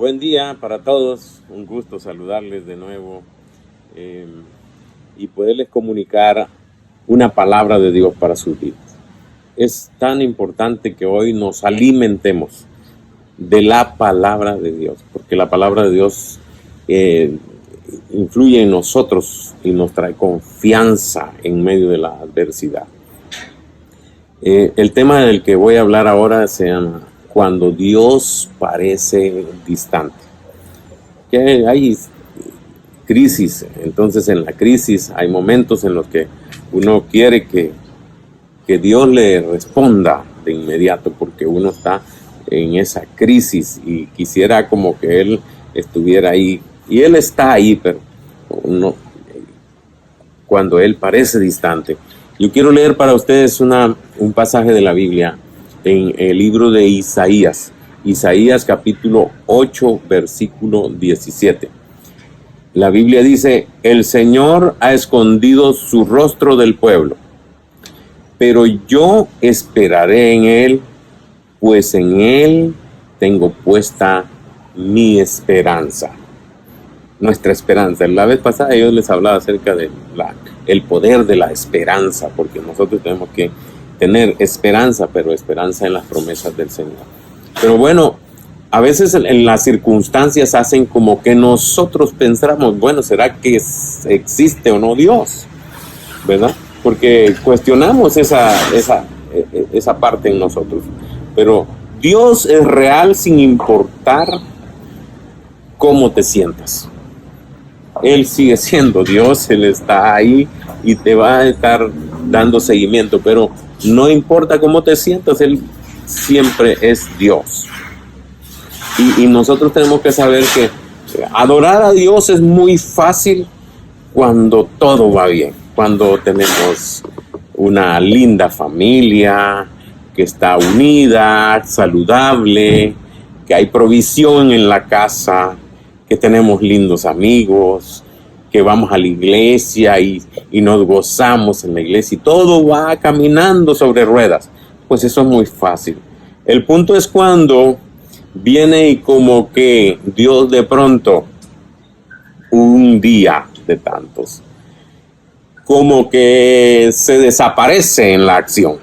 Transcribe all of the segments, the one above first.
Buen día para todos, un gusto saludarles de nuevo y poderles comunicar una palabra de Dios para sus vidas. Es tan importante que hoy nos alimentemos de la palabra de Dios, porque la palabra de Dios influye en nosotros y nos trae confianza en medio de la adversidad. El tema del que voy a hablar ahora se llama Cuando Dios parece distante. Que hay crisis, entonces en la crisis hay momentos en los que uno quiere que Dios le responda de inmediato porque uno está en esa crisis y quisiera como que Él estuviera ahí. Y Él está ahí, pero uno, cuando Él parece distante. Yo quiero leer para ustedes un pasaje de la Biblia en el libro de Isaías capítulo 8, versículo 17. La Biblia dice: el Señor ha escondido su rostro del pueblo, pero yo esperaré en Él, pues en Él tengo puesta mi esperanza. Nuestra esperanza. La vez pasada yo les hablaba acerca de el poder de la esperanza, porque nosotros tenemos que tener esperanza, pero esperanza en las promesas del Señor. Pero bueno, a veces en las circunstancias hacen como que nosotros pensamos, bueno, ¿será que existe o no Dios? ¿Verdad? Porque cuestionamos esa parte en nosotros. Pero Dios es real sin importar cómo te sientas. Él sigue siendo Dios, Él está ahí y te va a estar dando seguimiento, pero no importa cómo te sientas, Él siempre es Dios. Y nosotros tenemos que saber que adorar a Dios es muy fácil cuando todo va bien, cuando tenemos una linda familia que está unida, saludable, que hay provisión en la casa, que tenemos lindos amigos, que vamos a la iglesia y nos gozamos en la iglesia y todo va caminando sobre ruedas. Pues eso es muy fácil. El punto es cuando viene y como que Dios de pronto, un día de tantos, como que se desaparece en la acción.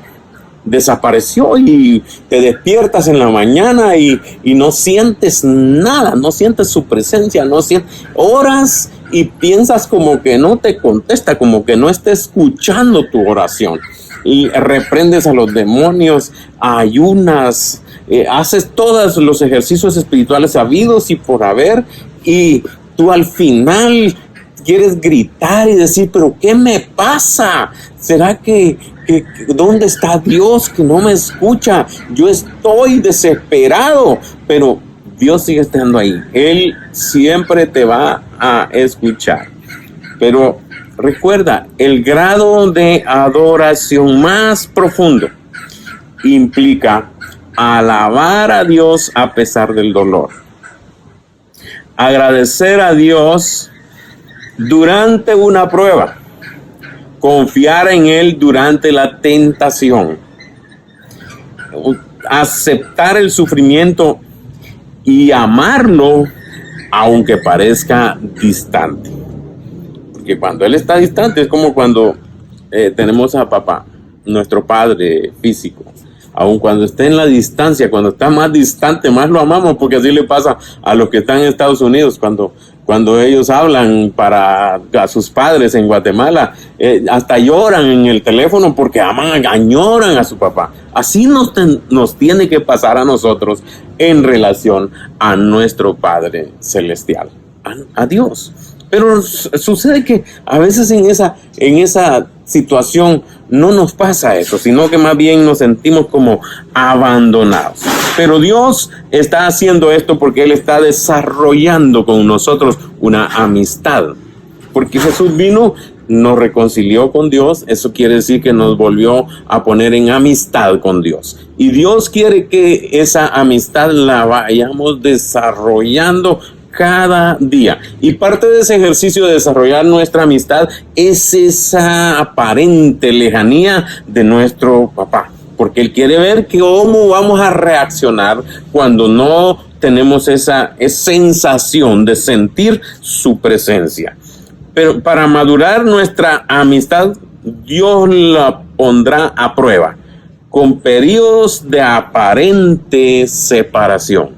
Desapareció y te despiertas en la mañana y no sientes nada, no sientes su presencia, no sientes horas y piensas como que no te contesta, como que no está escuchando tu oración. Y reprendes a los demonios, ayunas, haces todos los ejercicios espirituales habidos y por haber, y tú al final quieres gritar y decir, pero ¿qué me pasa? ¿Será que dónde está Dios que no me escucha? Yo estoy desesperado, pero Dios sigue estando ahí. Él siempre te va a escuchar. Pero recuerda, el grado de adoración más profundo implica alabar a Dios a pesar del dolor. Agradecer a Dios durante una prueba. Confiar en Él durante la tentación. Aceptar el sufrimiento y amarlo aunque parezca distante. Porque cuando Él está distante es como cuando tenemos a papá, nuestro padre físico. Aun cuando esté en la distancia, cuando está más distante, más lo amamos, porque así le pasa a los que están en Estados Unidos, cuando ellos hablan a sus padres en Guatemala, hasta lloran en el teléfono porque añoran a su papá. Así nos tiene que pasar a nosotros en relación a nuestro Padre Celestial, a Dios. Pero sucede que a veces en esa situación no nos pasa eso, sino que más bien nos sentimos como abandonados. Pero Dios está haciendo esto porque Él está desarrollando con nosotros una amistad. Porque Jesús vino, nos reconcilió con Dios, eso quiere decir que nos volvió a poner en amistad con Dios. Y Dios quiere que esa amistad la vayamos desarrollando cada día. Y parte de ese ejercicio de desarrollar nuestra amistad es esa aparente lejanía de nuestro papá. porque Él quiere ver cómo vamos a reaccionar cuando no tenemos esa sensación de sentir su presencia. Pero para madurar nuestra amistad, Dios la pondrá a prueba con periodos de aparente separación.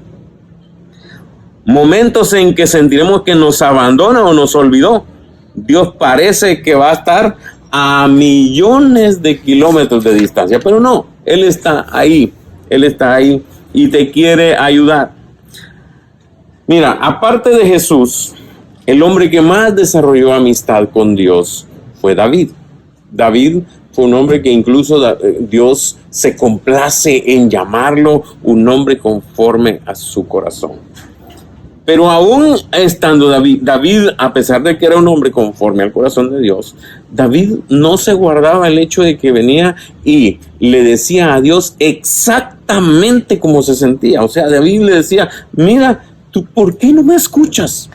Momentos en que sentiremos que nos abandona o nos olvidó. Dios parece que va a estar a millones de kilómetros de distancia, pero no, Él está ahí y te quiere ayudar. Mira, aparte de Jesús, el hombre que más desarrolló amistad con Dios fue David. David fue un hombre que incluso Dios se complace en llamarlo un hombre conforme a su corazón. Pero aún estando David, a pesar de que era un hombre conforme al corazón de Dios, David no se guardaba el hecho de que venía y le decía a Dios exactamente cómo se sentía. O sea, David le decía, mira, ¿tú por qué no me escuchas?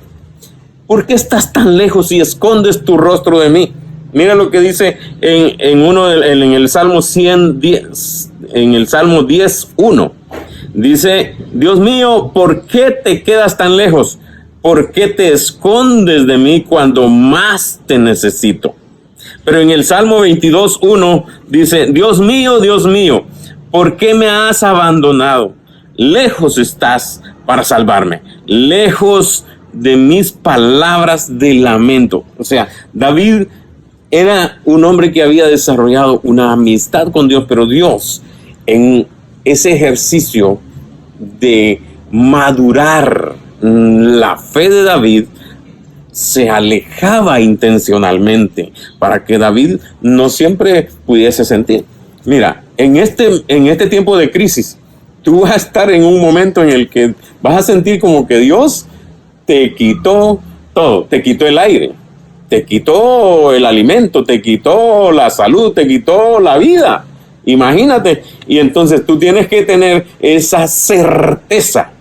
¿Por qué estás tan lejos y escondes tu rostro de mí? Mira lo que dice en el Salmo 110, en el Salmo 10:1. Dice, Dios mío, ¿por qué te quedas tan lejos? ¿Por qué te escondes de mí cuando más te necesito? Pero en el Salmo 22:1 dice, Dios mío, ¿por qué me has abandonado? Lejos estás para salvarme, lejos de mis palabras de lamento. O sea, David era un hombre que había desarrollado una amistad con Dios, pero Dios, en ese ejercicio de madurar la fe de David, se alejaba intencionalmente para que David no siempre pudiese sentir. Mira, en este tiempo de crisis, tú vas a estar en un momento en el que vas a sentir como que Dios te quitó todo, te quitó el aire, te quitó el alimento, te quitó la salud, te quitó la vida. Imagínate, y entonces tú tienes que tener esa certeza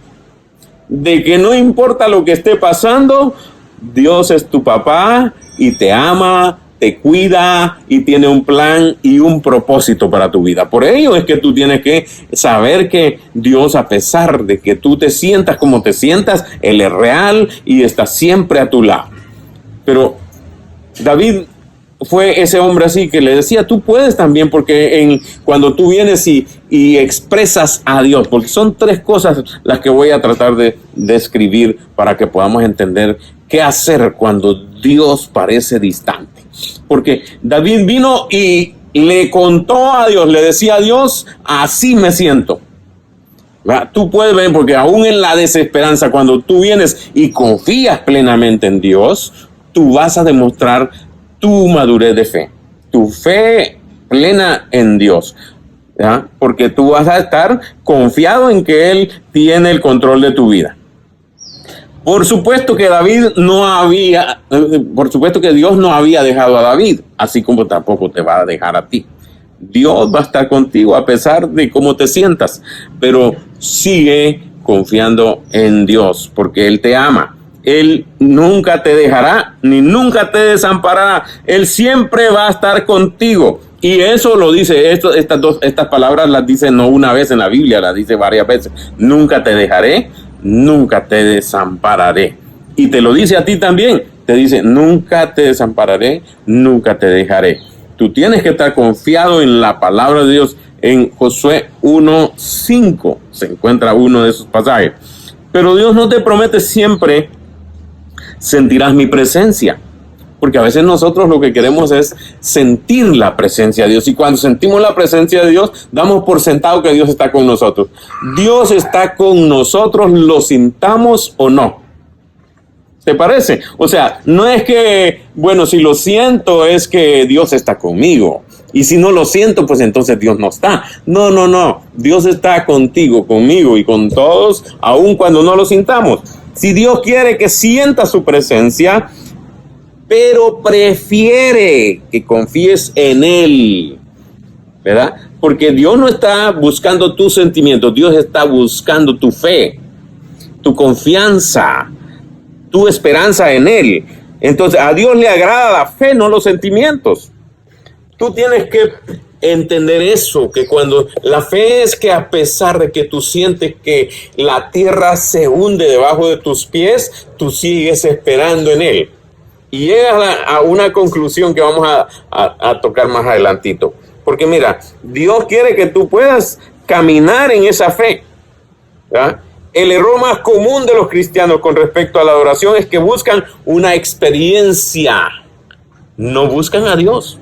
de que no importa lo que esté pasando, Dios es tu papá y te ama, te cuida y tiene un plan y un propósito para tu vida. Por ello es que tú tienes que saber que Dios, a pesar de que tú te sientas como te sientas, Él es real y está siempre a tu lado. Pero David fue ese hombre así que le decía, tú puedes también, porque cuando tú vienes y expresas a Dios, porque son tres cosas las que voy a tratar de describir para que podamos entender qué hacer cuando Dios parece distante. Porque David vino y le contó a Dios, le decía a Dios, así me siento. ¿Verdad? Tú puedes ver, porque aún en la desesperanza, cuando tú vienes y confías plenamente en Dios, tú vas a demostrar tu madurez de fe, tu fe plena en Dios, ¿ya? Porque tú vas a estar confiado en que Él tiene el control de tu vida. Por supuesto que Dios no había dejado a David, así como tampoco te va a dejar a ti. Dios va a estar contigo a pesar de cómo te sientas, pero sigue confiando en Dios porque Él te ama. Él nunca te dejará ni nunca te desamparará. Él siempre va a estar contigo. Y eso lo dice, estas palabras las dice no una vez en la Biblia, las dice varias veces. Nunca te dejaré, nunca te desampararé. Y te lo dice a ti también. Te dice, nunca te desampararé, nunca te dejaré. Tú tienes que estar confiado en la palabra de Dios. En Josué 1:5 se encuentra uno de esos pasajes. Pero Dios no te promete siempre sentirás mi presencia, porque a veces nosotros lo que queremos es sentir la presencia de Dios, y cuando sentimos la presencia de Dios damos por sentado que Dios está con nosotros. Dios está con nosotros, lo sintamos o no. ¿Te parece? O sea, no es que, bueno, si lo siento es que Dios está conmigo, y si no lo siento, pues entonces Dios no está. No. Dios está contigo, conmigo y con todos, aun cuando no lo sintamos. Si Dios quiere que sientas su presencia, pero prefiere que confíes en Él, ¿verdad? Porque Dios no está buscando tus sentimientos, Dios está buscando tu fe, tu confianza, tu esperanza en Él. Entonces, a Dios le agrada la fe, no los sentimientos. Tú tienes que entender eso, que cuando la fe es que a pesar de que tú sientes que la tierra se hunde debajo de tus pies, tú sigues esperando en Él. Y llegas a una conclusión que vamos a tocar más adelantito. Porque mira, Dios quiere que tú puedas caminar en esa fe, ¿verdad? El error más común de los cristianos con respecto a la adoración es que buscan una experiencia, no buscan a Dios.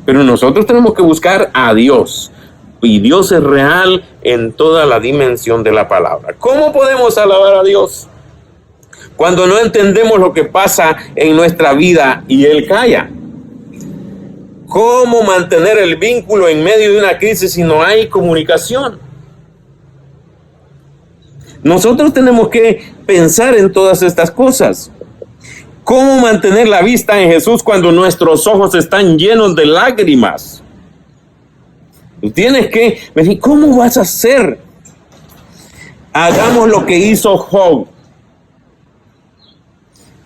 Pero nosotros tenemos que buscar a Dios. Y Dios es real en toda la dimensión de la palabra. ¿Cómo podemos alabar a Dios? Cuando no entendemos lo que pasa en nuestra vida y Él calla. ¿Cómo mantener el vínculo en medio de una crisis si no hay comunicación? Nosotros tenemos que pensar en todas estas cosas. ¿Cómo mantener la vista en Jesús cuando nuestros ojos están llenos de lágrimas? Tienes que decir, ¿cómo vas a hacer? Hagamos lo que hizo Job.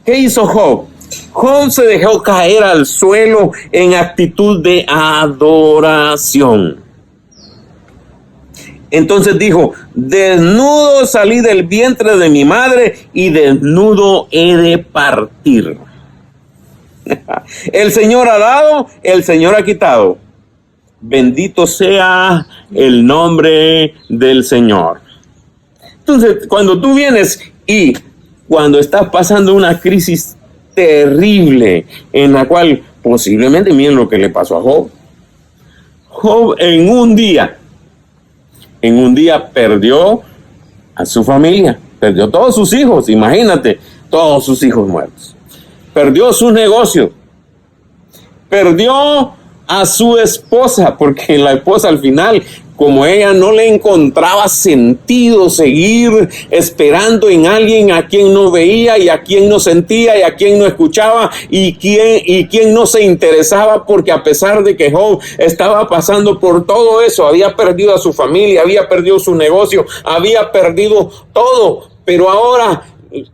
¿Qué hizo Job? Job se dejó caer al suelo en actitud de adoración. Entonces dijo, desnudo salí del vientre de mi madre y desnudo he de partir. El Señor ha dado, el Señor ha quitado. Bendito sea el nombre del Señor. Entonces, cuando tú vienes y cuando estás pasando una crisis terrible en la cual posiblemente, miren lo que le pasó a Job. Job en un día perdió a su familia, perdió todos sus hijos, imagínate, todos sus hijos muertos. Perdió su negocio, perdió a su esposa, porque la esposa al final, como ella no le encontraba sentido seguir esperando en alguien a quien no veía y a quien no sentía y a quien no escuchaba y quien no se interesaba, porque a pesar de que Job estaba pasando por todo eso, había perdido a su familia, había perdido su negocio, había perdido todo, pero ahora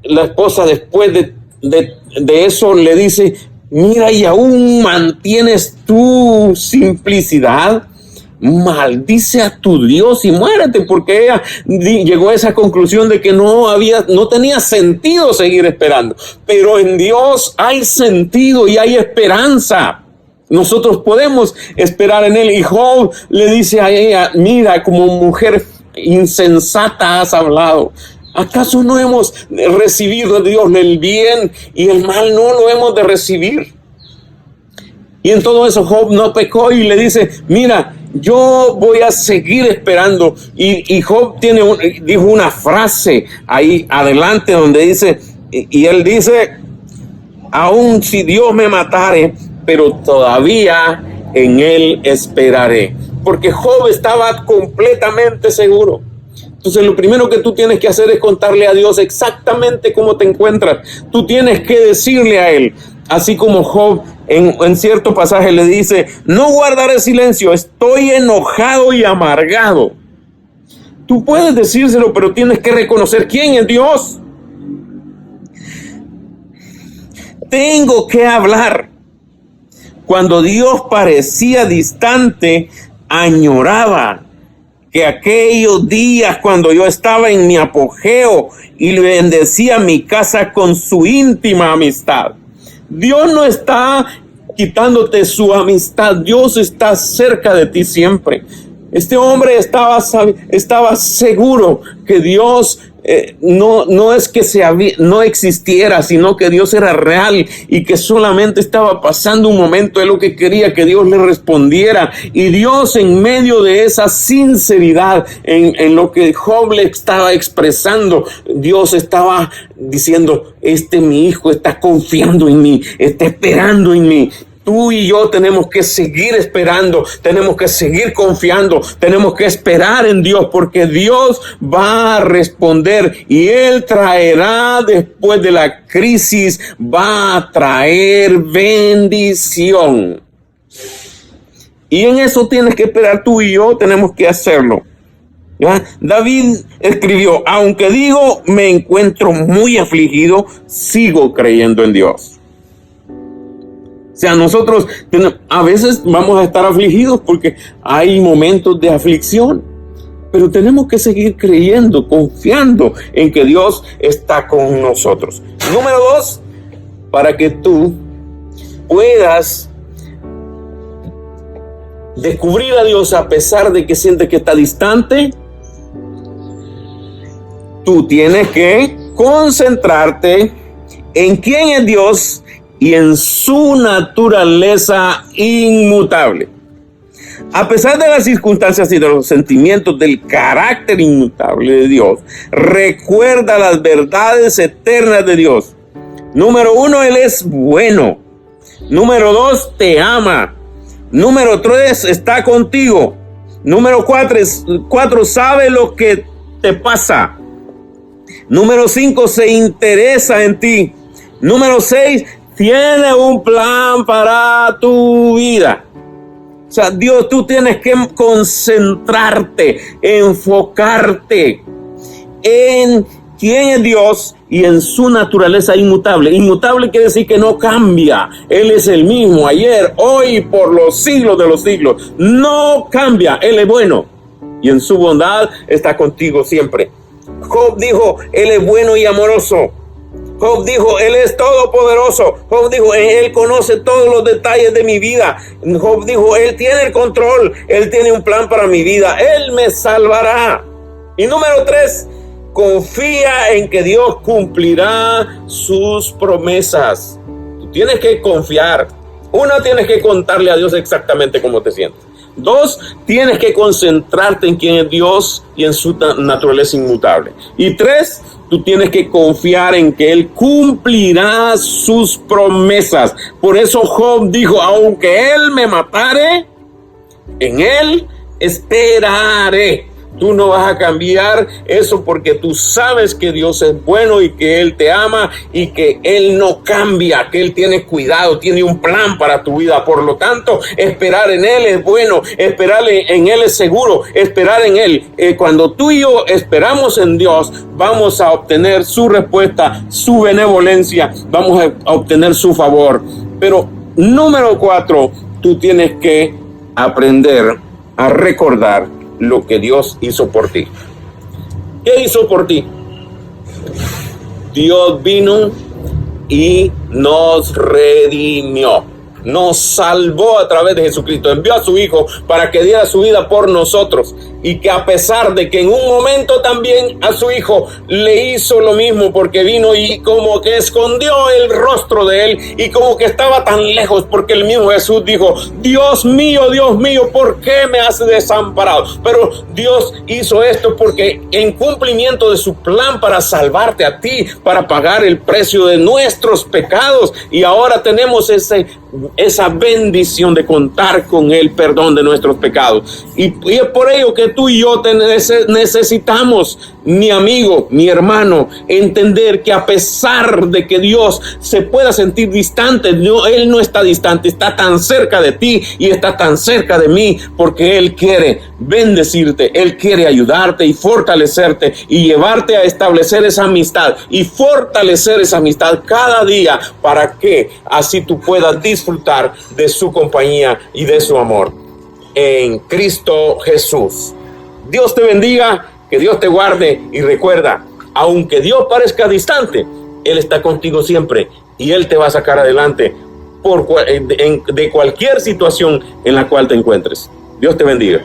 la esposa después de eso le dice, mira, y aún mantienes tu simplicidad, maldice a tu Dios y muérete, porque ella llegó a esa conclusión de que no tenía sentido seguir esperando. Pero en Dios hay sentido y hay esperanza. Nosotros podemos esperar en Él. Y Job le dice a ella, mira, como mujer insensata has hablado. ¿Acaso no hemos recibido de Dios el bien y el mal no lo hemos de recibir? Y en todo eso Job no pecó y le dice, mira, yo voy a seguir esperando. Y Job dijo una frase ahí adelante donde dice, y él dice, aun si Dios me matare, pero todavía en Él esperaré. Porque Job estaba completamente seguro. Entonces lo primero que tú tienes que hacer es contarle a Dios exactamente cómo te encuentras. Tú tienes que decirle a Él, así como Job en cierto pasaje le dice, no guardaré silencio, estoy enojado y amargado. Tú puedes decírselo, pero tienes que reconocer quién es Dios. Tengo que hablar. Cuando Dios parecía distante, añoraba que aquellos días cuando yo estaba en mi apogeo y le bendecía mi casa con su íntima amistad. Dios no está quitándote su amistad, Dios está cerca de ti siempre. Este hombre estaba seguro que Dios no es que no existiera, sino que Dios era real y que solamente estaba pasando un momento. Él lo que quería que Dios le respondiera, y Dios, en medio de esa sinceridad en lo que Job le estaba expresando, Dios estaba diciendo, mi hijo está confiando en mí, está esperando en mí. Tú y yo tenemos que seguir esperando, tenemos que seguir confiando, tenemos que esperar en Dios, porque Dios va a responder y Él traerá después de la crisis, va a traer bendición. Y en eso tienes que esperar, tú y yo tenemos que hacerlo. ¿Ya? David escribió, aunque digo me encuentro muy afligido, sigo creyendo en Dios. O sea, nosotros a veces vamos a estar afligidos porque hay momentos de aflicción, pero tenemos que seguir creyendo, confiando en que Dios está con nosotros. Número 2, para que tú puedas descubrir a Dios a pesar de que sientes que está distante, tú tienes que concentrarte en quién es Dios y en su naturaleza inmutable. A pesar de las circunstancias y de los sentimientos del carácter inmutable de Dios, recuerda las verdades eternas de Dios. Número 1, Él es bueno. Número 2, te ama. Número 3, está contigo. Número 4, sabe lo que te pasa. Número 5, se interesa en ti. Número 6, tiene un plan para tu vida. O sea, Dios, tú tienes que concentrarte, enfocarte en quién es Dios y en su naturaleza inmutable. Inmutable quiere decir que no cambia. Él es el mismo ayer, hoy, por los siglos de los siglos. No cambia. Él es bueno y en su bondad está contigo siempre. Job dijo, Él es bueno y amoroso. Job dijo, Él es todopoderoso. Job dijo, Él conoce todos los detalles de mi vida. Job dijo, Él tiene el control. Él tiene un plan para mi vida. Él me salvará. Y número 3, confía en que Dios cumplirá sus promesas. Tú tienes que confiar. 1, tienes que contarle a Dios exactamente cómo te sientes. 2, tienes que concentrarte en quién es Dios y en su naturaleza inmutable. Y 3, tú tienes que confiar en que Él cumplirá sus promesas. Por eso Job dijo, aunque Él me matare, en Él esperaré. Tú no vas a cambiar eso porque tú sabes que Dios es bueno y que Él te ama y que Él no cambia, que Él tiene cuidado, tiene un plan para tu vida. Por lo tanto, esperar en Él es bueno, esperar en Él es seguro, esperar en Él. Cuando tú y yo esperamos en Dios, vamos a obtener su respuesta, su benevolencia, vamos a obtener su favor. Pero número 4, tú tienes que aprender a recordar lo que Dios hizo por ti. ¿Qué hizo por ti? Dios vino y nos redimió. Nos salvó a través de Jesucristo. Envió a su Hijo para que diera su vida por nosotros. Y que a pesar de que en un momento también a su Hijo le hizo lo mismo, porque vino y como que escondió el rostro de Él y como que estaba tan lejos, porque el mismo Jesús dijo, Dios mío, ¿por qué me has desamparado? Pero Dios hizo esto porque en cumplimiento de su plan para salvarte a ti, para pagar el precio de nuestros pecados. Y ahora tenemos esa bendición de contar con el perdón de nuestros pecados. Y es por ello que tú y yo necesitamos, mi amigo, mi hermano, entender que a pesar de que Dios se pueda sentir distante, Él no está distante, está tan cerca de ti y está tan cerca de mí, porque Él quiere bendecirte, Él quiere ayudarte y fortalecerte y llevarte a establecer esa amistad y fortalecer esa amistad cada día para que así tú puedas disfrutar de su compañía y de su amor en Cristo Jesús. Dios te bendiga, que Dios te guarde y recuerda, aunque Dios parezca distante, Él está contigo siempre y Él te va a sacar adelante de cualquier situación en la cual te encuentres. Dios te bendiga.